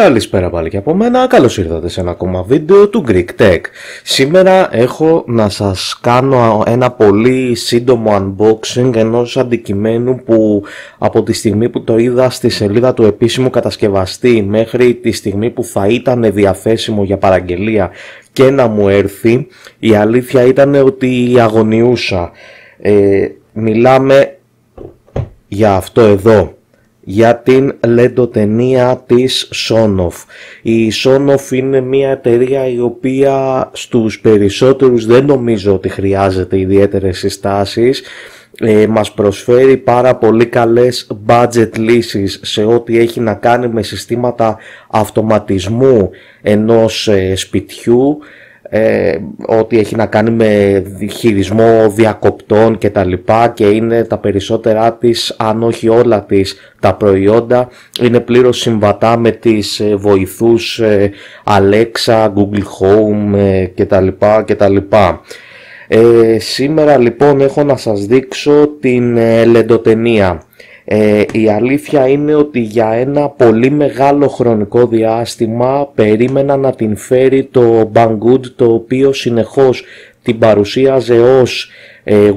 Καλησπέρα πάλι και από μένα, καλώς ήρθατε σε ένα ακόμα βίντεο του Greek Tech. Σήμερα έχω να σας κάνω ένα πολύ σύντομο unboxing ενός αντικειμένου που από τη στιγμή που το είδα στη σελίδα του επίσημου κατασκευαστή μέχρι τη στιγμή που θα ήταν διαθέσιμο για παραγγελία και να μου έρθει, η αλήθεια ήταν ότι αγωνιούσα. Μιλάμε για αυτό εδώ, για την λεντοτενία της Sonoff. Η Sonoff είναι μια εταιρεία η οποία στους περισσότερους δεν νομίζω ότι χρειάζεται ιδιαίτερες συστάσεις. Μας προσφέρει πάρα πολύ καλές budget λύσεις σε ό,τι έχει να κάνει με συστήματα αυτοματισμού ενός σπιτιού, ό,τι έχει να κάνει με χειρισμό διακοπτών και τα λοιπά, και είναι τα περισσότερα της, αν όχι όλα της, τα προϊόντα είναι πλήρως συμβατά με τις βοηθούς Alexa, Google Home και τα λοιπά. Σήμερα λοιπόν έχω να σας δείξω την λεντοτενία. Η αλήθεια είναι ότι για ένα πολύ μεγάλο χρονικό διάστημα περίμενα να την φέρει το Banggood, το οποίο συνεχώς την παρουσίαζε ως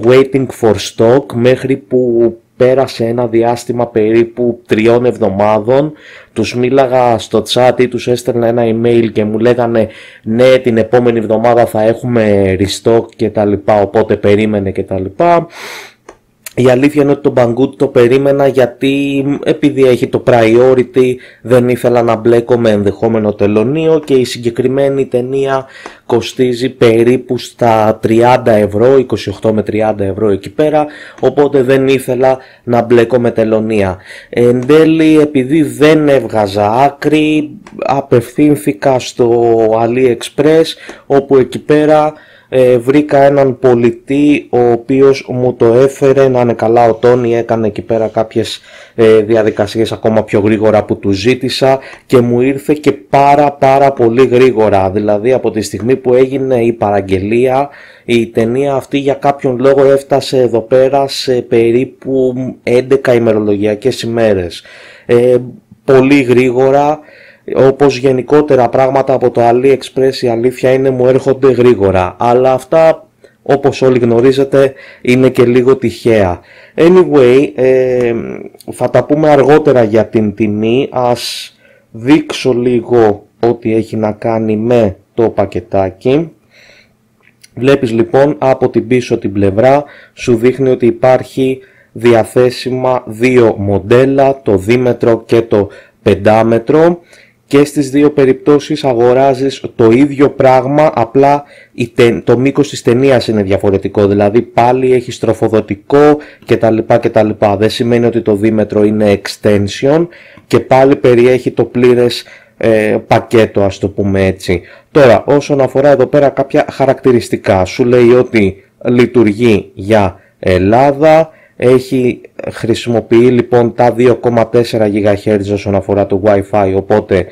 waiting for stock, μέχρι που πέρασε ένα διάστημα περίπου 3 εβδομάδων. Τους μίλαγα στο chat ή τους έστελνα ένα email και μου λέγανε ναι, την επόμενη εβδομάδα θα έχουμε restock και τα λοιπά, οπότε περίμενε και τα λοιπά. Η αλήθεια είναι ότι το Banggood το περίμενα γιατί επειδή έχει το priority δεν ήθελα να μπλέκω με ενδεχόμενο τελωνείο, και η συγκεκριμένη ταινία κοστίζει περίπου στα 30 ευρώ, 28 με 30 ευρώ εκεί πέρα, οπότε δεν ήθελα να μπλέκω με τελωνία. Εν τέλει, επειδή δεν έβγαζα άκρη, απευθύνθηκα στο AliExpress, όπου εκεί πέρα βρήκα έναν πολιτή ο οποίος μου το έφερε. Να είναι καλά ο Τόνι, έκανε εκεί πέρα κάποιες διαδικασίες ακόμα πιο γρήγορα που του ζήτησα και μου ήρθε και πάρα πολύ γρήγορα. Δηλαδή από τη στιγμή που έγινε η παραγγελία, η ταινία αυτή για κάποιον λόγο έφτασε εδώ πέρα σε περίπου 11 ημερολογιακές ημέρες. Πολύ γρήγορα. Όπως γενικότερα πράγματα από το AliExpress, η αλήθεια είναι μου έρχονται γρήγορα, αλλά αυτά, όπως όλοι γνωρίζετε, είναι και λίγο τυχαία. Anyway, θα τα πούμε αργότερα για την τιμή. Ας δείξω λίγο ό,τι έχει να κάνει με το πακετάκι. Βλέπεις λοιπόν από την πίσω την πλευρά σου δείχνει ότι υπάρχει διαθέσιμα 2 μοντέλα, το δίμετρο και το 5μέτρο, και στις δύο περιπτώσεις αγοράζεις το ίδιο πράγμα, απλά το μήκος της ταινίας είναι διαφορετικό, δηλαδή πάλι έχει τροφοδοτικό κτλ. Δεν σημαίνει ότι το δίμετρο είναι extension, και πάλι περιέχει το πλήρες πακέτο, ας το πούμε έτσι. Τώρα, όσον αφορά εδώ πέρα κάποια χαρακτηριστικά, σου λέει ότι λειτουργεί για Ελλάδα. Χρησιμοποιεί λοιπόν τα 2,4 GHz όσον αφορά το Wi-Fi, οπότε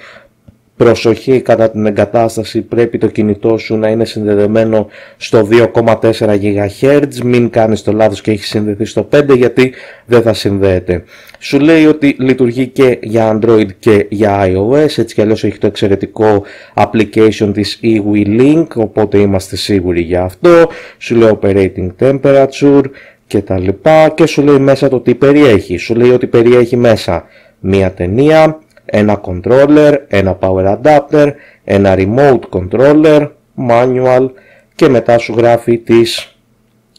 προσοχή κατά την εγκατάσταση, πρέπει το κινητό σου να είναι συνδεδεμένο στο 2,4 GHz, μην κάνεις το λάθος και έχει συνδεθεί στο 5, γιατί δεν θα συνδέεται. Σου λέει ότι λειτουργεί και για Android και για iOS, έτσι κι αλλιώς έχει το εξαιρετικό application της eWeLink, οπότε είμαστε σίγουροι για αυτό. Σου λέει operating temperature και τα λοιπά, και σου λέει μέσα το τι περιέχει. Σου λέει ότι περιέχει μέσα μία ταινία, ένα controller, ένα power adapter, ένα remote controller, manual, και μετά σου γράφει τις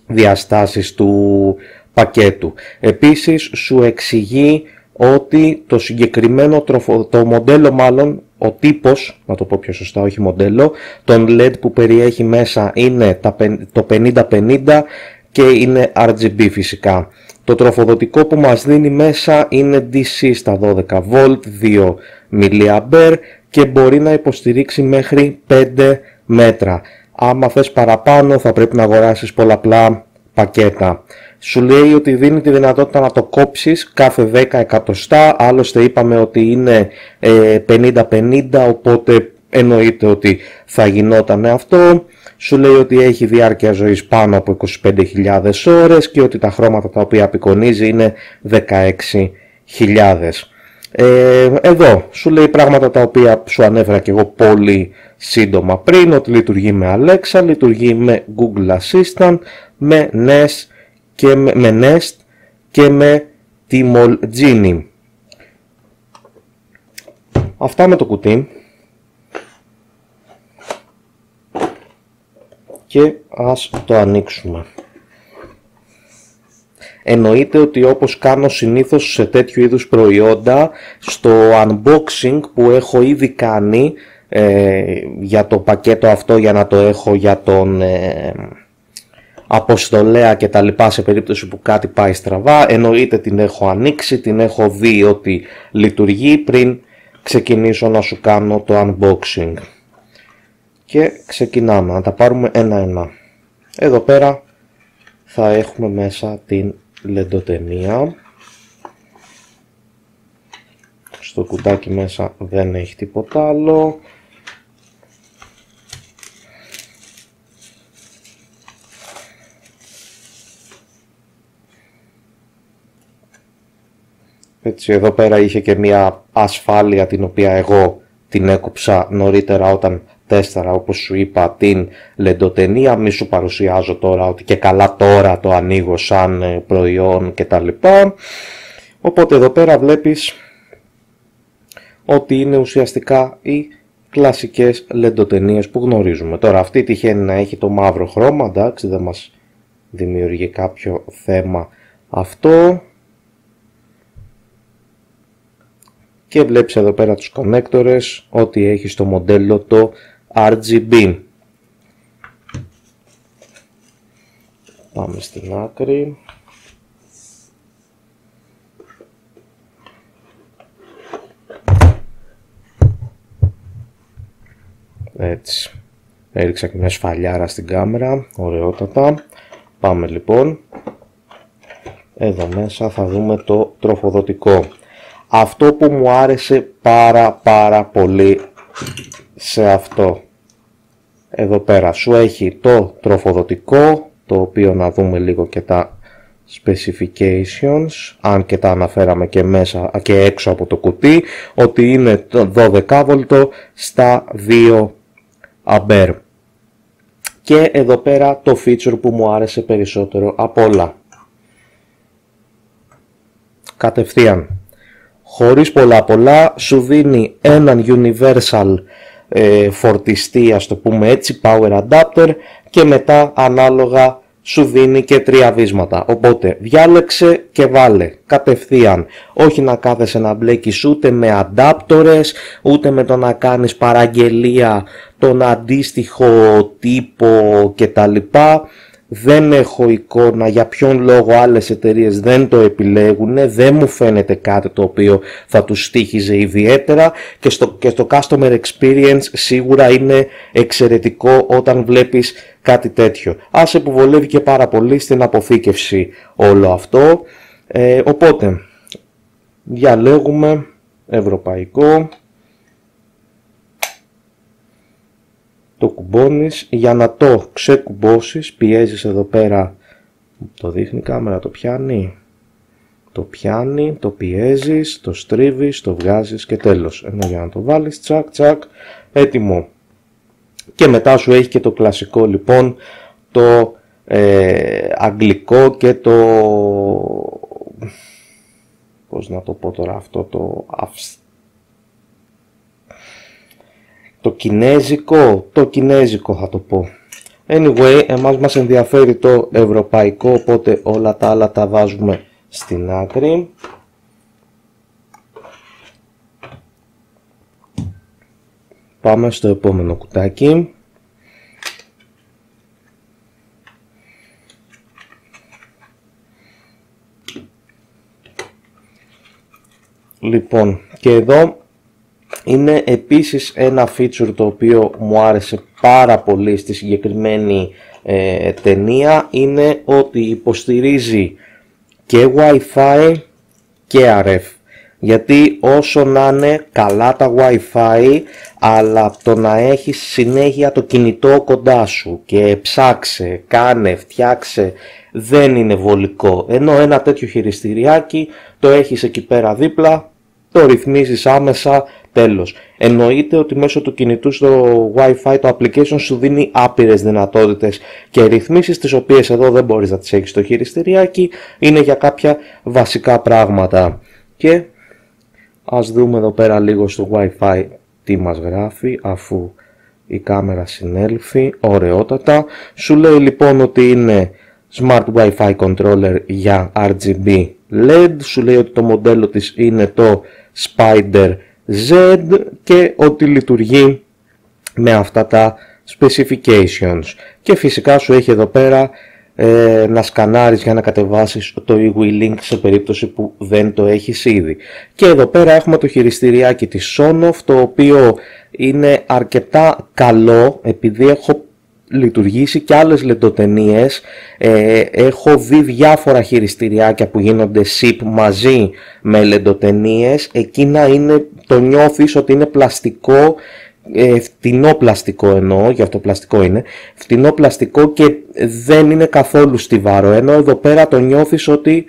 διαστάσεις του πακέτου. Επίσης σου εξηγεί ότι το συγκεκριμένο το μοντέλο, μάλλον ο τύπος, να το πω πιο σωστά, όχι μοντέλο, τον LED που περιέχει μέσα είναι το 5050 και είναι RGB φυσικά. Το τροφοδοτικό που μας δίνει μέσα είναι DC στα 12V, 2 mA, και μπορεί να υποστηρίξει μέχρι 5 μέτρα. Άμα θες παραπάνω θα πρέπει να αγοράσεις πολλαπλά πακέτα. Σου λέει ότι δίνει τη δυνατότητα να το κόψεις κάθε 10 εκατοστά, άλλωστε είπαμε ότι είναι 50-50, οπότε εννοείται ότι θα γινόταν αυτό. Σου λέει ότι έχει διάρκεια ζωής πάνω από 25.000 ώρες και ότι τα χρώματα τα οποία απεικονίζει είναι 16.000. Εδώ σου λέει πράγματα τα οποία σου ανέφερα και εγώ πολύ σύντομα πριν, ότι λειτουργεί με Alexa, λειτουργεί με Google Assistant, με Nest και με Tmall Genie. Αυτά με το κουτί. Και ας το ανοίξουμε. Εννοείται ότι όπως κάνω συνήθως σε τέτοιου είδους προϊόντα, στο unboxing που έχω ήδη κάνει για το πακέτο αυτό, για να το έχω για τον αποστολέα και τα λοιπά, σε περίπτωση που κάτι πάει στραβά, εννοείται την έχω ανοίξει, την έχω δει ότι λειτουργεί πριν ξεκινήσω να σου κάνω το unboxing. Και ξεκινάμε, να τα πάρουμε ένα-ένα. Εδώ πέρα θα έχουμε μέσα την λεντοτενία. Στο κουτάκι μέσα δεν έχει τίποτα άλλο. Έτσι, εδώ πέρα είχε και μια ασφάλεια την οποία εγώ την έκοψα νωρίτερα όταν τέσταρα, όπως σου είπα, την λεντοτενία. Μη σου παρουσιάζω τώρα ότι και καλά τώρα το ανοίγω σαν προϊόν και τα λοιπά. Οπότε εδώ πέρα βλέπεις ότι είναι ουσιαστικά οι κλασικές λεντοτενίες που γνωρίζουμε. Τώρα αυτή τυχαίνει να έχει το μαύρο χρώμα, εντάξει, δεν μας δημιουργεί κάποιο θέμα αυτό. Και βλέπεις εδώ πέρα τους κονέκτορες, ότι έχει στο μοντέλο το RGB. Πάμε στην άκρη. Έτσι. Έριξα και μια σφαλιάρα στην κάμερα, ωραιότατα. Πάμε λοιπόν. Εδώ μέσα θα δούμε το τροφοδοτικό. Αυτό που μου άρεσε πάρα πολύ σε αυτό, εδώ πέρα σου έχει το τροφοδοτικό, το οποίο να δούμε λίγο και τα specifications, αν και τα αναφέραμε και μέσα και έξω από το κουτί, ότι είναι το 12V στα 2 A. Και εδώ πέρα το feature που μου άρεσε περισσότερο από όλα. Κατευθείαν, χωρίς πολλά, σου δίνει έναν universal φορτιστή, ας το πούμε έτσι, power adapter, και μετά ανάλογα σου δίνει και 3 βίσματα. Οπότε διάλεξε και βάλε κατευθείαν. Όχι να κάθεσαι να μπλέκεις ούτε με αντάπτορες, ούτε με το να κάνεις παραγγελία τον αντίστοιχο τύπο κτλ. Δεν έχω εικόνα για ποιον λόγο άλλες εταιρείες δεν το επιλέγουν, δεν μου φαίνεται κάτι το οποίο θα τους στοίχιζε ιδιαίτερα, και στο customer experience σίγουρα είναι εξαιρετικό όταν βλέπεις κάτι τέτοιο. Άσε που βολεύει και πάρα πολύ στην αποθήκευση όλο αυτό. Οπότε διαλέγουμε ευρωπαϊκό, το κουμπώνεις. Για να το ξεκουμπώσεις πιέζεις εδώ πέρα, το δείχνει η κάμερα, το πιάνει, το πιέζεις, το στρίβεις, το βγάζεις και τέλος. Ενώ για να το βάλεις, τσακ, έτοιμο. Και μετά σου έχει και το κλασικό λοιπόν, το αγγλικό και το, πώς να το πω τώρα αυτό, το κινέζικο θα το πω. Anyway, εμάς μας ενδιαφέρει το ευρωπαϊκό, οπότε όλα τα άλλα τα βάζουμε στην άκρη. Πάμε στο επόμενο κουτάκι. Λοιπόν, και εδώ είναι επίσης ένα feature το οποίο μου άρεσε πάρα πολύ στη συγκεκριμένη ταινία, είναι ότι υποστηρίζει και Wi-Fi και RF. Γιατί όσο να είναι καλά τα Wi-Fi, αλλά το να έχεις συνέχεια το κινητό κοντά σου και ψάξε, κάνε, φτιάξε, δεν είναι βολικό. Ενώ ένα τέτοιο χειριστηριάκι το έχεις εκεί πέρα δίπλα, το ρυθμίζεις άμεσα, τέλος. Εννοείται ότι μέσω του κινητού στο Wi-Fi το application σου δίνει άπειρες δυνατότητες και ρυθμίσεις, τις οποίες εδώ δεν μπορείς να τις έχεις στο χειριστηριάκι, είναι για κάποια βασικά πράγματα. Και ας δούμε εδώ πέρα λίγο στο Wi-Fi τι μας γράφει, αφού η κάμερα συνέλθει, ωραιότατα. Σου λέει λοιπόν ότι είναι Smart Wi-Fi Controller για RGB LED, σου λέει ότι το μοντέλο της είναι το Spider Z και ότι λειτουργεί με αυτά τα specifications. Και φυσικά σου έχει εδώ πέρα να σκανάρεις για να κατεβάσεις το eWeLink σε περίπτωση που δεν το έχεις ήδη. Και εδώ πέρα έχουμε το χειριστηριάκι της Sonoff, το οποίο είναι αρκετά καλό, επειδή έχω λειτουργήσει και άλλες λεντοτενίες, έχω δει διάφορα χειριστηριάκια που γίνονται SIP μαζί με λεντοτενίες. Εκείνα είναι, το νιώθεις ότι είναι πλαστικό, φτηνό πλαστικό εννοώ, γι' αυτό πλαστικό είναι, φτηνό πλαστικό και δεν είναι καθόλου στιβαρό, ενώ εδώ πέρα το νιώθεις ότι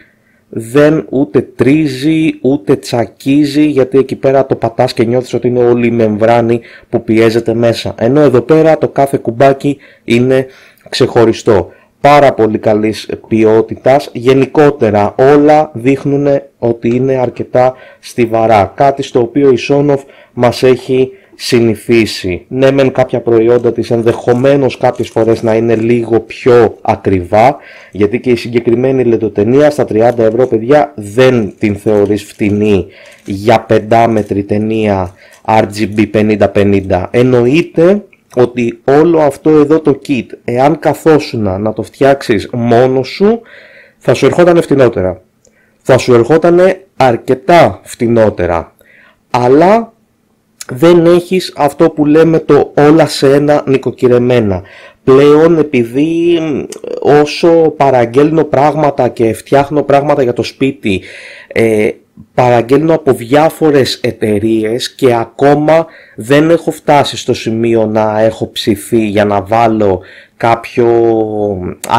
δεν ούτε τρίζει ούτε τσακίζει, γιατί εκεί πέρα το πατάς και νιώθεις ότι είναι όλη η μεμβράνη που πιέζεται μέσα, ενώ εδώ πέρα το κάθε κουμπάκι είναι ξεχωριστό. Πάρα πολύ καλής ποιότητας, γενικότερα όλα δείχνουν ότι είναι αρκετά στιβαρά, κάτι στο οποίο η Sonoff μας έχει συνηθίσει. Ναι, μεν κάποια προϊόντα της ενδεχομένως κάποιες φορές να είναι λίγο πιο ακριβά, γιατί και η συγκεκριμένη λεντοτενία στα 30 ευρώ, παιδιά, δεν την θεωρείς φτηνή για 5μέτρη ταινία RGB 50-50. Εννοείται ότι όλο αυτό εδώ το kit, εάν καθόσουνα να το φτιάξεις μόνος σου, θα σου ερχόταν φτηνότερα. Θα σου ερχόταν αρκετά φτηνότερα. Αλλά δεν έχεις αυτό που λέμε το όλα σε ένα νοικοκυρεμένα. Πλέον, επειδή όσο παραγγέλνω πράγματα και φτιάχνω πράγματα για το σπίτι, παραγγέλνω από διάφορες εταιρείες και ακόμα δεν έχω φτάσει στο σημείο να έχω ψηθεί για να βάλω κάποιο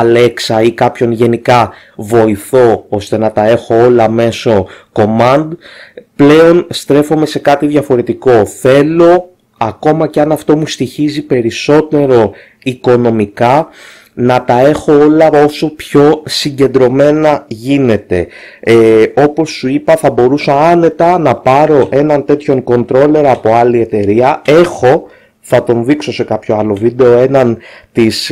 Alexa ή κάποιον γενικά βοηθό ώστε να τα έχω όλα μέσω command. Πλέον στρέφομαι σε κάτι διαφορετικό. Θέλω, ακόμα και αν αυτό μου στοιχίζει περισσότερο οικονομικά, να τα έχω όλα όσο πιο συγκεντρωμένα γίνεται. Όπως σου είπα, θα μπορούσα άνετα να πάρω έναν τέτοιον controller από άλλη εταιρεία. Θα τον δείξω σε κάποιο άλλο βίντεο, έναν της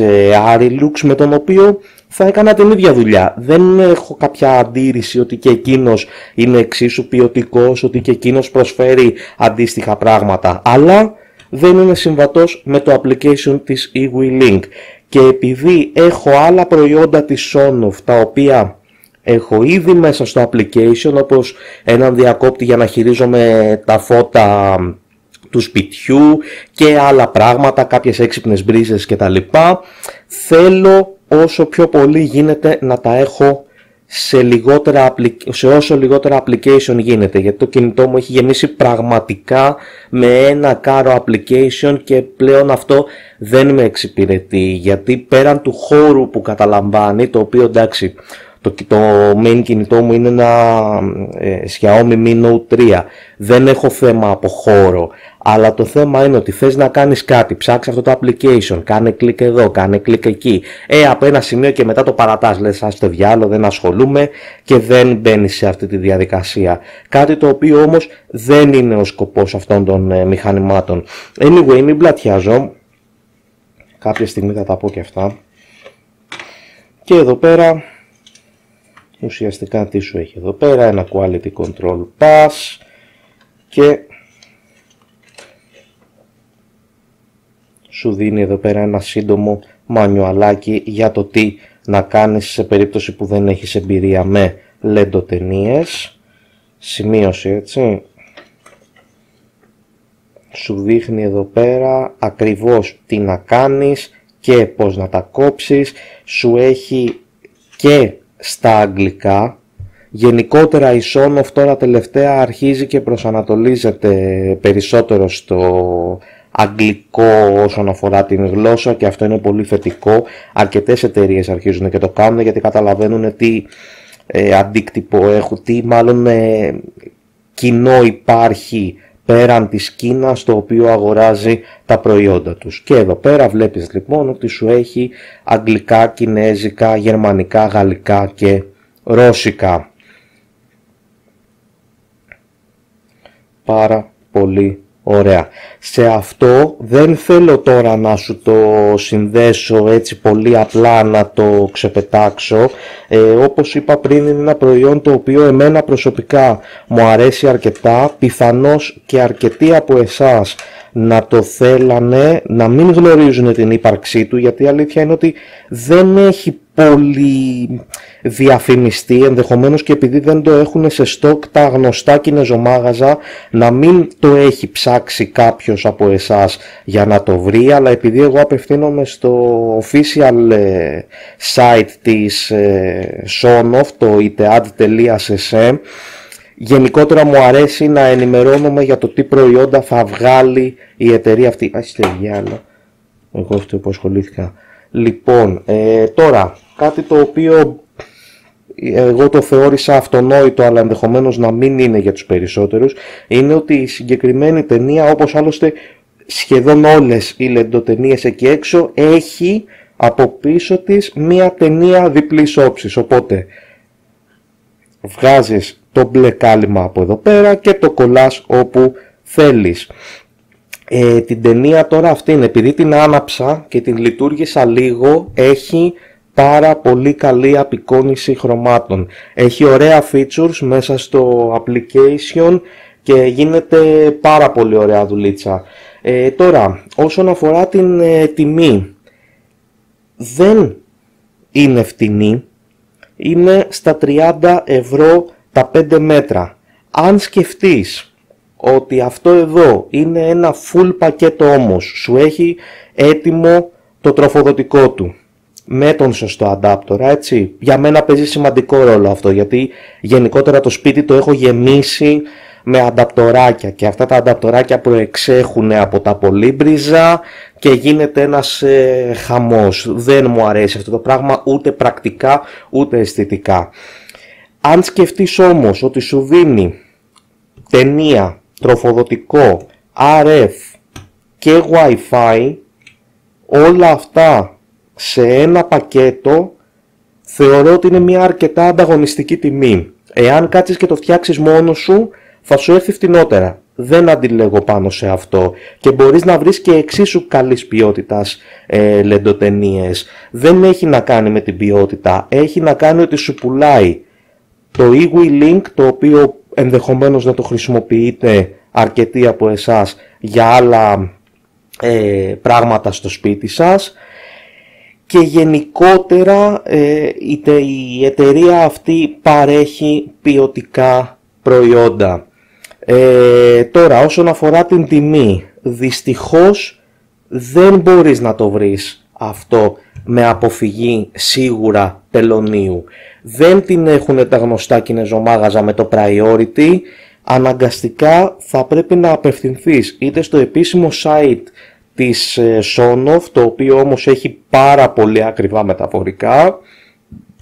Arilux, με τον οποίο θα έκανα την ίδια δουλειά. Δεν έχω κάποια αντίρρηση ότι και εκείνος είναι εξίσου ποιοτικός, ότι και εκείνος προσφέρει αντίστοιχα πράγματα, αλλά δεν είναι συμβατός με το application της eWeLink. Και επειδή έχω άλλα προϊόντα της Sonoff τα οποία έχω ήδη μέσα στο application, όπως έναν διακόπτη για να χειρίζομαι τα φώτα του σπιτιού και άλλα πράγματα, κάποιες έξυπνες μπρίζες κτλ, θέλω όσο πιο πολύ γίνεται να τα έχω σε όσο λιγότερα application γίνεται, γιατί το κινητό μου έχει γεμίσει πραγματικά με ένα κάρο application και πλέον αυτό δεν με εξυπηρετεί, γιατί πέραν του χώρου που καταλαμβάνει, το οποίο εντάξει, το main κινητό μου είναι ένα Xiaomi Mi Note 3, δεν έχω θέμα από χώρο, αλλά το θέμα είναι ότι θες να κάνεις κάτι, ψάξε αυτό το application, κάνε κλικ εδώ, κάνε κλικ εκεί, από ένα σημείο και μετά το παρατάς, λες ας το διάλο, δεν ασχολούμαι και δεν μπαίνεις σε αυτή τη διαδικασία, κάτι το οποίο όμως δεν είναι ο σκοπός αυτών των μηχανημάτων. Anyway, μην πλατιάζω, κάποια στιγμή θα τα πω και αυτά. Και εδώ πέρα ουσιαστικά τι σου έχει εδώ πέρα, ένα Quality Control Pass και σου δίνει εδώ πέρα ένα σύντομο μανιουαλάκι για το τι να κάνεις σε περίπτωση που δεν έχεις εμπειρία με λεντοτενίες. Σημείωση, έτσι. Σου δείχνει εδώ πέρα ακριβώς τι να κάνεις και πώς να τα κόψεις. Σου έχει και στα αγγλικά. Γενικότερα η Sonoff τώρα τελευταία αρχίζει και προσανατολίζεται περισσότερο στο αγγλικό όσον αφορά την γλώσσα και αυτό είναι πολύ θετικό. Αρκετές εταιρείες αρχίζουν και το κάνουν γιατί καταλαβαίνουν τι αντίκτυπο έχουν, τι μάλλον κοινό υπάρχει πέραν της Κίνας το οποίο αγοράζει τα προϊόντα τους. Και εδώ πέρα βλέπεις λοιπόν ότι σου έχει αγγλικά, κινέζικα, γερμανικά, γαλλικά και ρώσικα. Πάρα πολύ ωραία. Σε αυτό δεν θέλω τώρα να σου το συνδέσω έτσι πολύ απλά να το ξεπετάξω. Όπως είπα πριν, είναι ένα προϊόν το οποίο εμένα προσωπικά μου αρέσει αρκετά. Πιθανώς και αρκετοί από εσάς να το θέλανε, να μην γνωρίζουν την ύπαρξή του, γιατί η αλήθεια είναι ότι δεν έχει πολύ διαφημιστεί, ενδεχομένως και επειδή δεν το έχουν σε στόκ τα γνωστά κινεζομάγαζα, να μην το έχει ψάξει κάποιος από εσάς για να το βρει, αλλά επειδή εγώ απευθύνομαι στο official site της Sonoff, το itead.se, γενικότερα μου αρέσει να ενημερώνομαι για το τι προϊόντα θα βγάλει η εταιρεία αυτή. Εγώ αυτό που ασχολήθηκα. Λοιπόν, τώρα, κάτι το οποίο εγώ το θεώρησα αυτονόητο, αλλά ενδεχομένως να μην είναι για τους περισσότερους, είναι ότι η συγκεκριμένη ταινία, όπως άλλωστε σχεδόν όλες οι λεντοτενίες εκεί έξω, έχει από πίσω της μία ταινία διπλής όψης. Οπότε βγάζεις το μπλε κάλυμα από εδώ πέρα και το κολλάς όπου θέλεις. Την ταινία τώρα αυτήν, επειδή την άναψα και την λειτουργήσα λίγο, έχει πάρα πολύ καλή απεικόνιση χρωμάτων. Έχει ωραία features μέσα στο application και γίνεται πάρα πολύ ωραία δουλίτσα. Τώρα, όσον αφορά την τιμή, δεν είναι φτηνή, είναι στα 30 ευρώ τα 5 μέτρα. Αν σκεφτείς ότι αυτό εδώ είναι ένα full πακέτο όμως, σου έχει έτοιμο το τροφοδοτικό του με τον σωστό αντάπτορα, έτσι, για μένα παίζει σημαντικό ρόλο αυτό, γιατί γενικότερα το σπίτι το έχω γεμίσει με ανταπτοράκια και αυτά τα ανταπτοράκια προεξέχουν από τα πολύμπριζα και γίνεται ένας χαμός. Δεν μου αρέσει αυτό το πράγμα ούτε πρακτικά ούτε αισθητικά. Αν σκεφτείς όμως ότι σου δίνει ταινία, τροφοδοτικό, RF και Wi-Fi, όλα αυτά σε ένα πακέτο, θεωρώ ότι είναι μια αρκετά ανταγωνιστική τιμή. Εάν κάτσεις και το φτιάξεις μόνος σου, θα σου έρθει φτηνότερα. Δεν αντιλέγω πάνω σε αυτό. Και μπορείς να βρεις και εξίσου καλής ποιότητας λεντοτενίες. Δεν έχει να κάνει με την ποιότητα. Έχει να κάνει ότι σου πουλάει το eWeLink, το οποίο ενδεχομένως να το χρησιμοποιείτε αρκετοί από εσάς για άλλα πράγματα στο σπίτι σας, και γενικότερα η εταιρεία αυτή παρέχει ποιοτικά προϊόντα. Τώρα, όσον αφορά την τιμή, δυστυχώς δεν μπορείς να το βρεις αυτό με αποφυγή σίγουρα τελωνείου. Δεν την έχουν τα γνωστά κινεζομάγαζα με το priority. Αναγκαστικά θα πρέπει να απευθυνθείς είτε στο επίσημο site της Sonoff, το οποίο όμως έχει πάρα πολύ ακριβά μεταφορικά,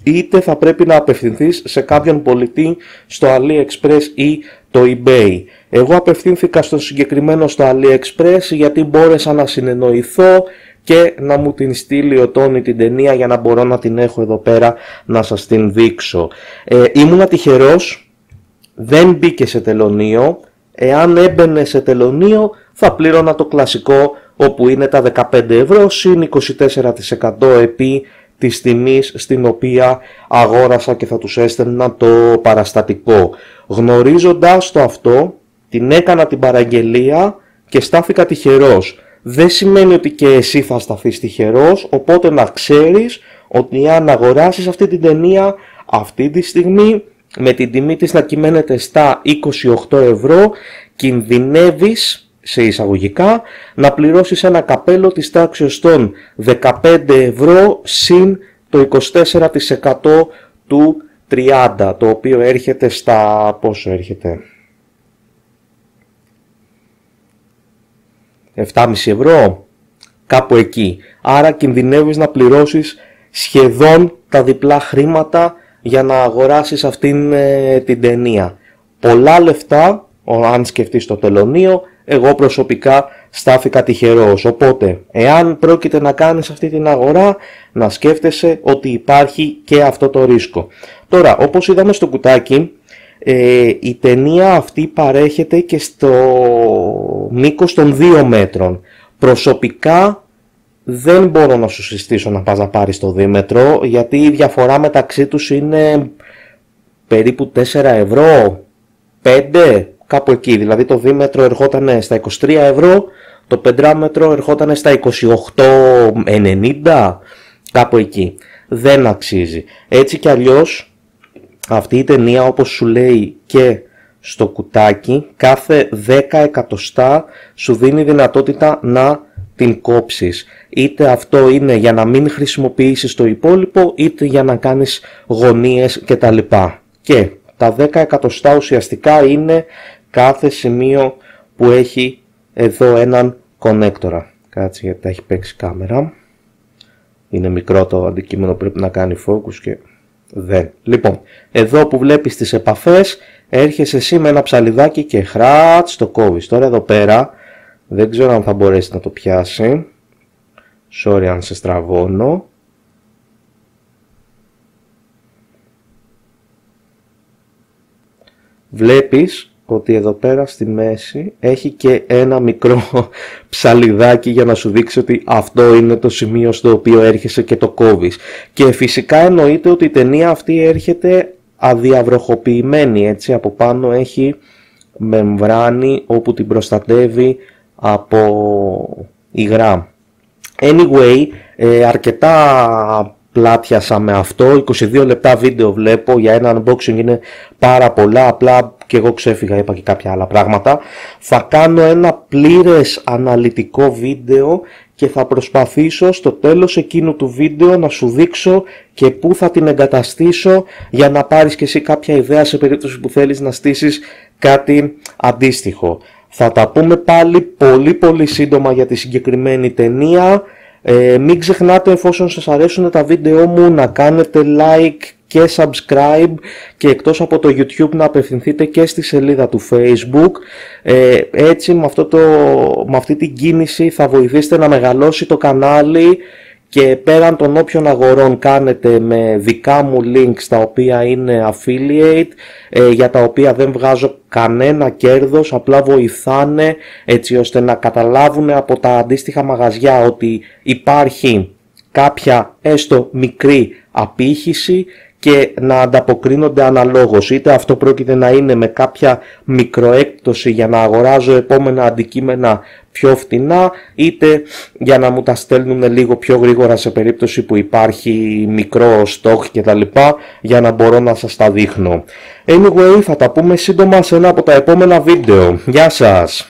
είτε θα πρέπει να απευθυνθείς σε κάποιον πολιτή στο AliExpress ή το eBay. Εγώ απευθύνθηκα στο συγκεκριμένο στο AliExpress γιατί μπόρεσα να συνεννοηθώ και να μου την στείλει ο Τόνι την ταινία για να μπορώ να την έχω εδώ πέρα να σας την δείξω. Ήμουνα τυχερός, δεν μπήκε σε τελωνείο. Εάν έμπαινε σε τελωνείο θα πλήρωνα το κλασικό, όπου είναι τα 15 ευρώ συν 24% επί της τιμής στην οποία αγόρασα και θα τους έστελνα το παραστατικό. Γνωρίζοντας το αυτό, την έκανα την παραγγελία και στάθηκα τυχερός. Δεν σημαίνει ότι και εσύ θα σταθείς τυχερός, οπότε να ξέρεις ότι αν αγοράσεις αυτή την ταινία αυτή τη στιγμή, με την τιμή της να κυμαίνεται στα 28 ευρώ, κινδυνεύεις, σε εισαγωγικά, να πληρώσεις ένα καπέλο της τάξης των 15 ευρώ συν το 24% του 30, το οποίο έρχεται στα... πόσο έρχεται? 7,5 ευρώ, κάπου εκεί. Άρα κινδυνεύεις να πληρώσεις σχεδόν τα διπλά χρήματα για να αγοράσεις αυτήν την ταινία. Πολλά λεφτά αν σκεφτείς το τελωνείο, εγώ προσωπικά στάθηκα τυχερός. Οπότε, εάν πρόκειται να κάνεις αυτή την αγορά, να σκέφτεσαι ότι υπάρχει και αυτό το ρίσκο. Τώρα, όπως είδαμε στο κουτάκι, η ταινία αυτή παρέχεται και στο μήκος των 2 μέτρων. Προσωπικά δεν μπορώ να σου συστήσω να πας να πάρεις το δίμετρο, γιατί η διαφορά μεταξύ τους είναι περίπου 4 ευρώ, 5, κάπου εκεί. Δηλαδή το δίμετρο ερχόταν στα 23 ευρώ, το πεντράμετρο ερχόταν στα 28,90, κάπου εκεί. Δεν αξίζει. Έτσι κι αλλιώς αυτή η ταινία, όπως σου λέει και στο κουτάκι, κάθε 10 εκατοστά σου δίνει δυνατότητα να την κόψεις. Είτε αυτό είναι για να μην χρησιμοποιήσεις το υπόλοιπο, είτε για να κάνεις γωνίες κτλ. Και τα 10 εκατοστά ουσιαστικά είναι κάθε σημείο που έχει εδώ έναν κονέκτορα. Κάτσε, γιατί έχει παίξει κάμερα. Είναι μικρό το αντικείμενο, πρέπει να κάνει focus και δεν. Λοιπόν, εδώ που βλέπεις τις επαφές, έρχεσαι εσύ με ένα ψαλιδάκι και χράτς το κόβεις. Τώρα εδώ πέρα δεν ξέρω αν θα μπορέσει να το πιάσει. Sorry αν σε στραβώνω. Βλέπεις ότι εδώ πέρα στη μέση έχει και ένα μικρό ψαλιδάκι για να σου δείξει ότι αυτό είναι το σημείο στο οποίο έρχεσαι και το κόβεις. Και φυσικά εννοείται ότι η ταινία αυτή έρχεται αδιαβροχοποιημένη, έτσι, από πάνω έχει μεμβράνη όπου την προστατεύει από υγρά. Anyway, αρκετά πλάτιασα με αυτό, 22 λεπτά βίντεο βλέπω, για ένα unboxing είναι πάρα πολλά, απλά και εγώ ξέφυγα, είπα και κάποια άλλα πράγματα. Θα κάνω ένα πλήρες αναλυτικό βίντεο και θα προσπαθήσω στο τέλος εκείνου του βίντεο να σου δείξω και πού θα την εγκαταστήσω για να πάρεις και εσύ κάποια ιδέα σε περίπτωση που θέλεις να στήσεις κάτι αντίστοιχο. Θα τα πούμε πάλι πολύ σύντομα για τη συγκεκριμένη ταινία. Μην ξεχνάτε, εφόσον σας αρέσουν τα βίντεό μου, να κάνετε like και subscribe, και εκτός από το YouTube να απευθυνθείτε και στη σελίδα του Facebook. Έτσι με αυτή την κίνηση θα βοηθήσετε να μεγαλώσει το κανάλι, και πέραν των όποιων αγορών κάνετε με δικά μου links τα οποία είναι affiliate, για τα οποία δεν βγάζω κανένα κέρδος, απλά βοηθάνε έτσι ώστε να καταλάβουν από τα αντίστοιχα μαγαζιά ότι υπάρχει κάποια έστω μικρή απήχηση και να ανταποκρίνονται αναλόγως. Είτε αυτό πρόκειται να είναι με κάποια μικροέκπτωση για να αγοράζω επόμενα αντικείμενα πιο φτηνά, είτε για να μου τα στέλνουν λίγο πιο γρήγορα σε περίπτωση που υπάρχει μικρό stock κτλ, για να μπορώ να σας τα δείχνω. Anyway, θα τα πούμε σύντομα σε ένα από τα επόμενα βίντεο. Γεια σας!